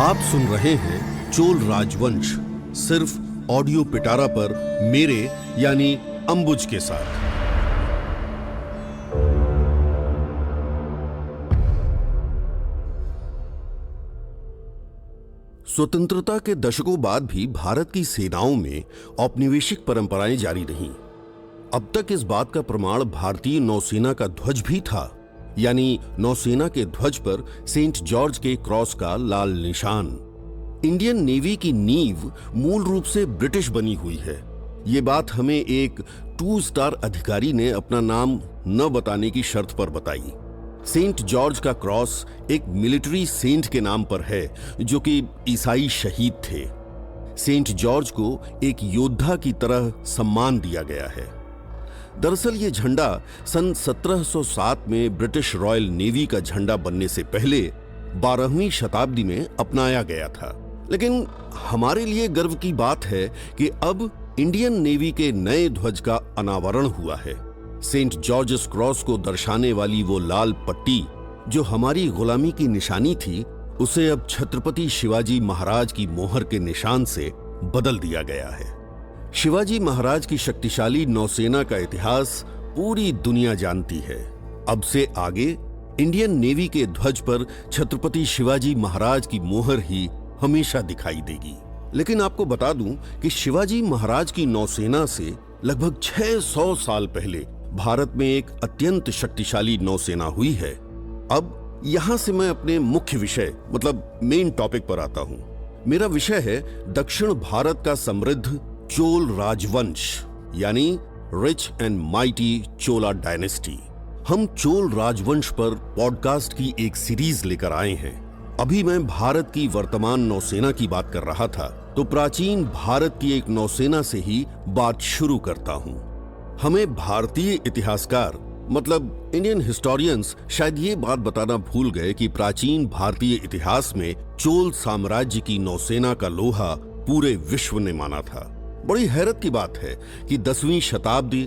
आप सुन रहे हैं चोल राजवंश सिर्फ ऑडियो पिटारा पर मेरे यानी अंबुज के साथ। स्वतंत्रता के दशकों बाद भी भारत की सेनाओं में औपनिवेशिक परंपराएं जारी रहीं। अब तक इस बात का प्रमाण भारतीय नौसेना का ध्वज भी था, यानी नौसेना के ध्वज पर सेंट जॉर्ज के क्रॉस का लाल निशान। इंडियन नेवी की नींव मूल रूप से ब्रिटिश बनी हुई है। ये बात हमें एक 2 स्टार अधिकारी ने अपना नाम न बताने की शर्त पर बताई। सेंट जॉर्ज का क्रॉस एक मिलिट्री सेंट के नाम पर है जो कि ईसाई शहीद थे। सेंट जॉर्ज को एक योद्धा की तरह सम्मान दिया गया है। दरअसल ये झंडा सन 1707 में ब्रिटिश रॉयल नेवी का झंडा बनने से पहले 12वीं शताब्दी में अपनाया गया था। लेकिन हमारे लिए गर्व की बात है कि अब इंडियन नेवी के नए ध्वज का अनावरण हुआ है। सेंट जॉर्जस क्रॉस को दर्शाने वाली वो लाल पट्टी जो हमारी गुलामी की निशानी थी, उसे अब छत्रपति शिवाजी महाराज की मोहर के निशान से बदल दिया गया है। शिवाजी महाराज की शक्तिशाली नौसेना का इतिहास पूरी दुनिया जानती है। अब से आगे इंडियन नेवी के ध्वज पर छत्रपति शिवाजी महाराज की मोहर ही हमेशा दिखाई देगी। लेकिन आपको बता दूं कि शिवाजी महाराज की नौसेना से लगभग 600 साल पहले भारत में एक अत्यंत शक्तिशाली नौसेना हुई है। अब यहां से मैं अपने मुख्य विषय मतलब मेन टॉपिक पर आता हूं। मेरा विषय है दक्षिण भारत का समृद्ध चोल राजवंश यानी rich and mighty Chola dynasty. हम चोल राजवंश पर पॉडकास्ट की एक सीरीज लेकर आए हैं। अभी मैं भारत की वर्तमान नौसेना की बात कर रहा था, तो प्राचीन भारत की एक नौसेना से ही बात शुरू करता हूं। हमें भारतीय इतिहासकार मतलब इंडियन हिस्टोरियंस शायद ये बात बताना भूल गए कि प्राचीन भारतीय इतिहास में चोल साम्राज्य की नौसेना का लोहा पूरे विश्व ने माना था। बड़ी हैरत की बात है कि 10वीं शताब्दी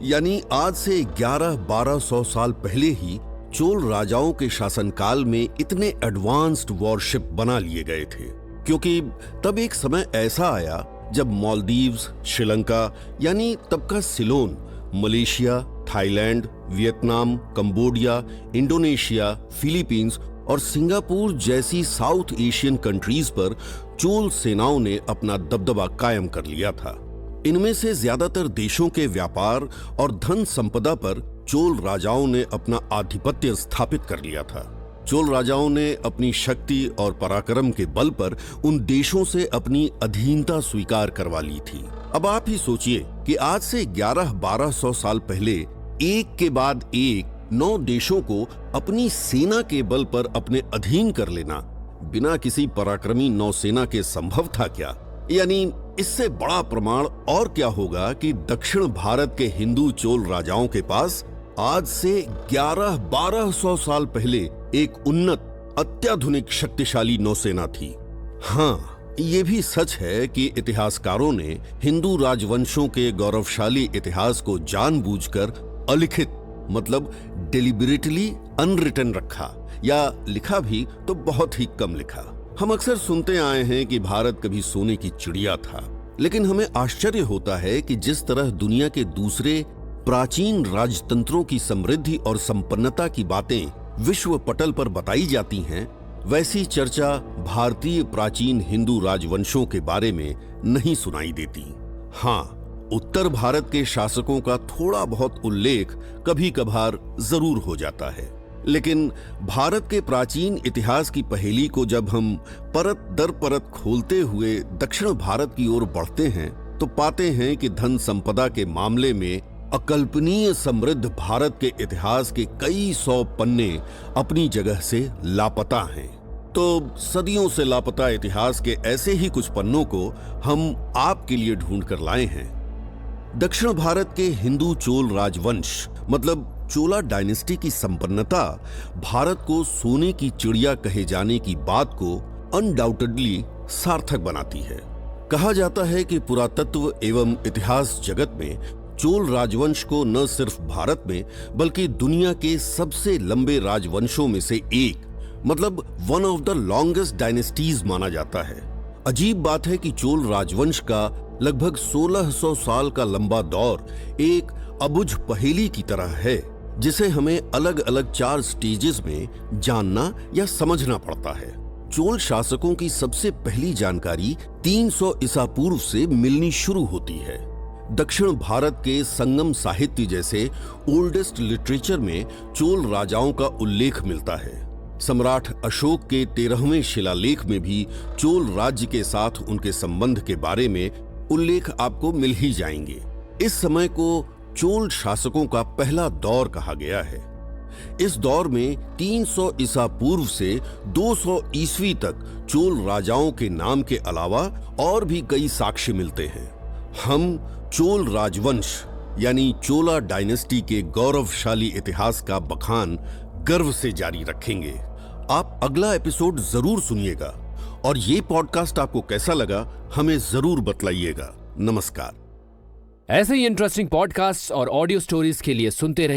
यानी आज से 1100-1200 साल पहले ही चोल राजाओं के शासनकाल में इतने एडवांस्ड वॉरशिप बना लिए गए थे, क्योंकि तब एक समय ऐसा आया जब मालदीव्स, श्रीलंका यानी तब का Ceylon, Malaysia, Thailand, Vietnam, Cambodia, Indonesia, Philippines और सिंगापुर जैसी साउथ एशियन कंट्रीज पर चोल सेनाओं ने अपना दबदबा कायम कर लिया था। इनमें से ज्यादातर देशों के व्यापार और धन संपदा पर चोल राजाओं ने अपना आधिपत्य स्थापित कर लिया था। चोल राजाओं ने अपनी शक्ति और पराक्रम के बल पर उन देशों से अपनी अधीनता स्वीकार करवा ली थी। अब आप ही सोचिए कि आज से 1100-1200 साल पहले एक के बाद एक 9 देशों को अपनी सेना के बल पर अपने अधीन कर लेना बिना किसी पराक्रमी नौसेना के संभव था क्या? यानी इससे बड़ा प्रमाण और क्या होगा कि दक्षिण भारत के हिंदू चोल राजाओं के पास आज से 1100-1200 साल पहले एक उन्नत अत्याधुनिक शक्तिशाली नौसेना थी। हाँ, ये भी सच है कि इतिहासकारों ने हिंदू राजवंशों के गौरवशाली इतिहास को जानबूझकर अलिखित मतलब डेलिबरेटली अनरिटन रखा, या लिखा भी तो बहुत ही कम लिखा। हम अक्सर सुनते आए हैं कि भारत कभी सोने की चिड़िया था, लेकिन हमें आश्चर्य होता है कि जिस तरह दुनिया के दूसरे प्राचीन राजतंत्रों की समृद्धि और संपन्नता की बातें विश्व पटल पर बताई जाती हैं, वैसी चर्चा भारतीय प्राचीन हिंदू राजवंशों के बारे में नहीं सुनाई देती। हाँ, उत्तर भारत के शासकों का थोड़ा बहुत उल्लेख कभी कभार जरूर हो जाता है, लेकिन भारत के प्राचीन इतिहास की पहेली को जब हम परत दर परत खोलते हुए दक्षिण भारत की ओर बढ़ते हैं तो पाते हैं कि धन संपदा के मामले में अकल्पनीय समृद्ध भारत के इतिहास के कई 100 पन्ने अपनी जगह से लापता हैं। तो सदियों से लापता इतिहास के ऐसे ही कुछ पन्नों को हम आपके लिए ढूंढ कर लाए हैं। दक्षिण भारत के हिंदू चोल राजवंश मतलब चोला डायनेस्टी की संपन्नता भारत को सोने की चिड़िया कहे जाने की बात को अनडाउटेडली सार्थक बनाती है। कहा जाता है कि पुरातत्व एवं इतिहास जगत में चोल राजवंश को न सिर्फ भारत में बल्कि दुनिया के सबसे लंबे राजवंशों में से एक मतलब one of the longest dynasties माना जाता है। अजीब बात है कि चोल राजवंश का लगभग 1600 साल का लंबा दौर एक अबुझ पहेली की तरह है, जिसे हमें अलग अलग 4 स्टेजेस में जानना या समझना पड़ता है। चोल शासकों की सबसे पहली जानकारी 300 ईसा पूर्व से मिलनी शुरू होती है। दक्षिण भारत के संगम साहित्य जैसे ओल्डेस्ट लिटरेचर में चोल राजाओं का उल्लेख मिलता है। सम्राट अशोक के 13वें शिलालेख में भी चोल राज्य के साथ उनके संबंध के बारे में उल्लेख आपको मिल ही जाएंगे। इस समय को चोल शासकों का पहला दौर कहा गया है। इस दौर में 300 ईसा पूर्व से 200 ईस्वी तक चोल राजाओं के नाम के अलावा और भी कई साक्ष्य मिलते हैं। हम चोल राजवंश यानी चोला डायनेस्टी के गौरवशाली इतिहास का बखान गर्व से जारी रखेंगे। आप अगला एपिसोड जरूर सुनिएगा और ये पॉडकास्ट आपको कैसा लगा हमें जरूर बतलाइएगा। नमस्कार। ऐसे ही इंटरेस्टिंग पॉडकास्ट और ऑडियो स्टोरीज के लिए सुनते रहिए